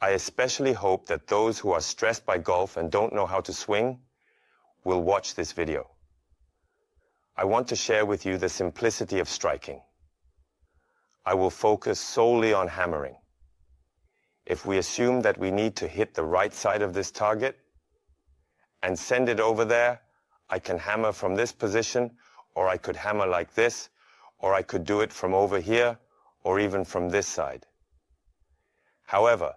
I especially hope that those who are stressed by golf and don't know how to swing will watch this video. I want to share with you the simplicity of striking. I will focus solely on hammering. If we assume that we need to hit the right side of this target and send it over there, I can hammer from this position, or I could hammer like this, or I could do it from over here, or even from this side. However,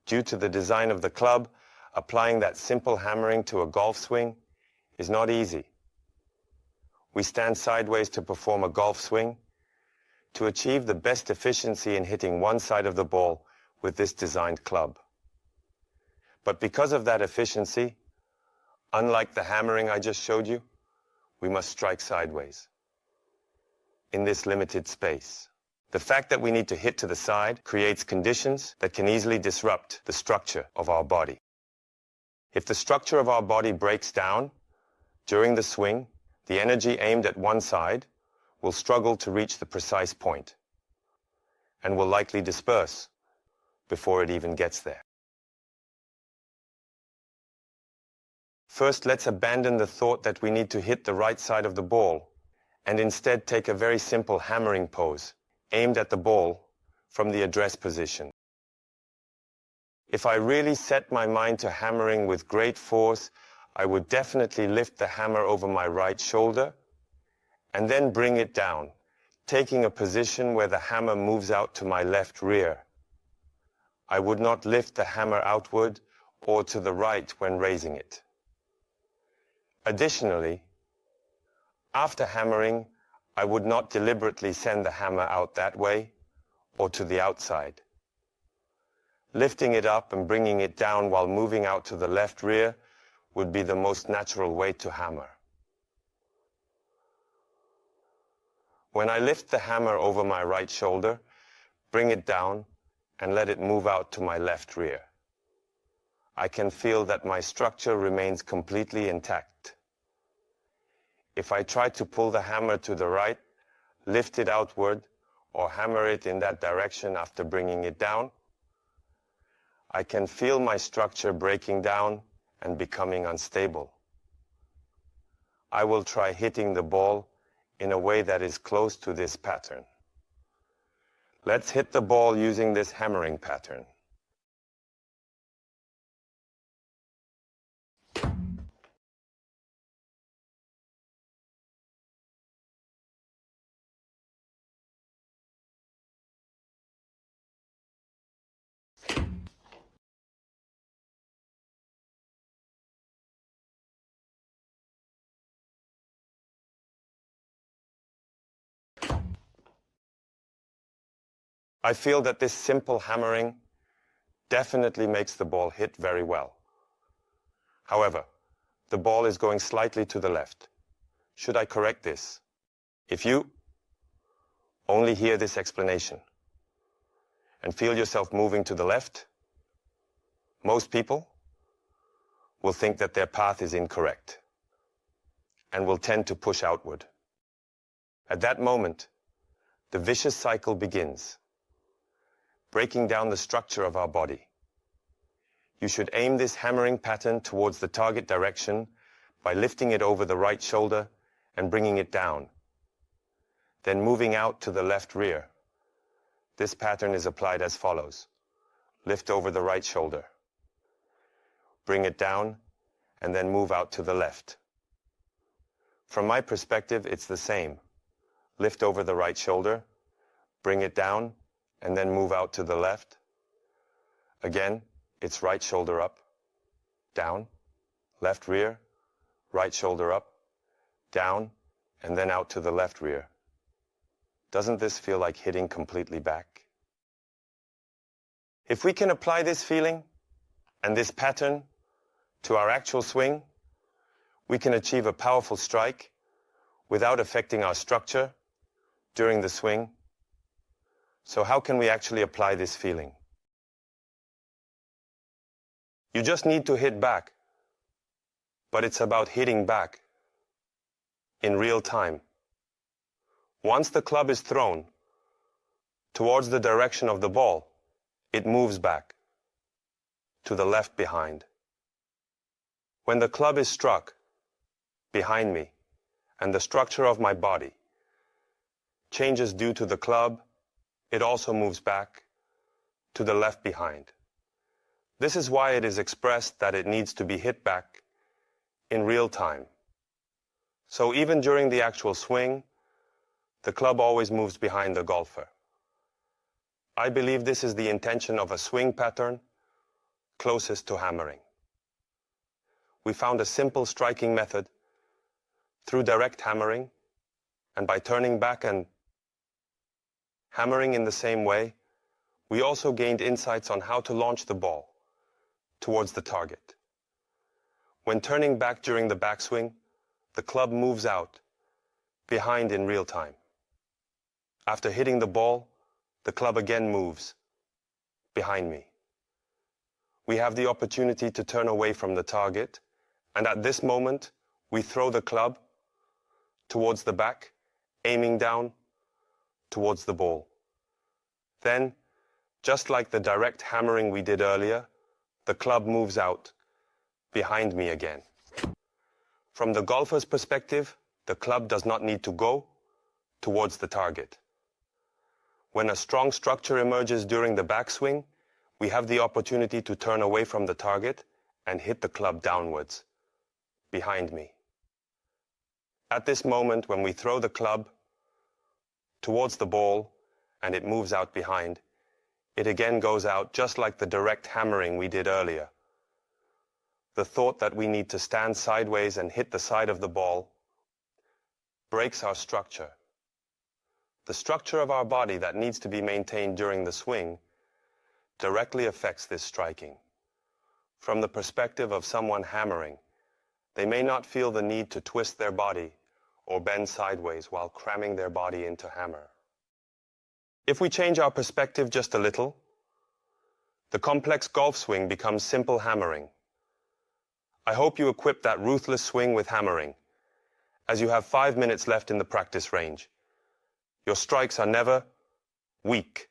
due to the design of the club, applying that simple hammering to a golf swing is not easy. We stand sideways to perform a golf swing. To achieve the best efficiency in hitting one side of the ball with this designed club. But because of that efficiency, unlike the hammering I just showed you, we must strike sideways in this limited space. The fact that we need to hit to the side creates conditions that can easily disrupt the structure of our body. If the structure of our body breaks down during the swing, the energy aimed at one side will struggle to reach the precise point and will likely disperse before it even gets there. First, let's abandon the thought that we need to hit the right side of the ball and instead take a very simple hammering pose aimed at the ball from the address position. If I really set my mind to hammering with great force, I would definitely lift the hammer over my right shoulder and then bring it down, taking a position where the hammer moves out to my left rear. I would not lift the hammer outward or to the right when raising it. Additionally, after hammering, I would not deliberately send the hammer out that way or to the outside. Lifting it up and bringing it down while moving out to the left rear would be the most natural way to hammer. When I lift the hammer over my right shoulder, bring it down and let it move out to my left rear, I can feel that my structure remains completely intact. If I try to pull the hammer to the right, lift it outward, or hammer it in that direction after bringing it down, I can feel my structure breaking down and becoming unstable. I will try hitting the ball in a way that is close to this pattern. Let's hit the ball using this hammering pattern. I feel that this simple hammering definitely makes the ball hit very well. However, the ball is going slightly to the left. Should I correct this? If you only hear this explanation and feel yourself moving to the left, most people will think that their path is incorrect and will tend to push outward. At that moment, the vicious cycle begins, breaking down the structure of our body. You should aim this hammering pattern towards the target direction by lifting it over the right shoulder and bringing it down, then moving out to the left rear. This pattern is applied as follows. Lift over the right shoulder, bring it down, and then move out to the left. From my perspective, it's the same. Lift over the right shoulder, bring it down, and then move out to the left. Again, it's right shoulder up, down, left rear, right shoulder up, down, and then out to the left rear. Doesn't this feel like hitting completely back? If we can apply this feeling and this pattern to our actual swing, we can achieve a powerful strike without affecting our structure during the swing. So how can we actually apply this feeling? You just need to hit back, but it's about hitting back in real time. Once the club is thrown towards the direction of the ball, it moves back. to the left behind. When the club is struck behind me and the structure of my body changes due to the club, it also moves back to the left behind. This is why it is expressed that it needs to be hit back in real time. So even during the actual swing, the club always moves behind the golfer. I believe this is the intention of a swing pattern closest to hammering. We found a simple striking method through direct hammering, and by turning back and hammering in the same way, we also gained insights on how to launch the ball towards the target. When turning back during the backswing, the club moves out behind in real time. After hitting the ball, the club again moves behind me. We have the opportunity to turn away from the target, and at this moment, we throw the club towards the back, aiming down towards the ball. Then, just like the direct hammering we did earlier, the club moves out behind me again. From the golfer's perspective, the club does not need to go towards the target. When a strong structure emerges during the backswing, we have the opportunity to turn away from the target and hit the club downwards, behind me. At this moment, when we throw the club towards the ball and it moves out behind, it again goes out just like the direct hammering we did earlier. The thought that we need to stand sideways and hit the side of the ball breaks our structure. The structure of our body that needs to be maintained during the swing directly affects this striking. From the perspective of someone hammering, they may not feel the need to twist their body or bend sideways while cramming their body into hammer. If we change our perspective just a little, the complex golf swing becomes simple hammering. I hope you equip that ruthless swing with hammering, as you have 5 minutes left in the practice range. Your strikes are never weak.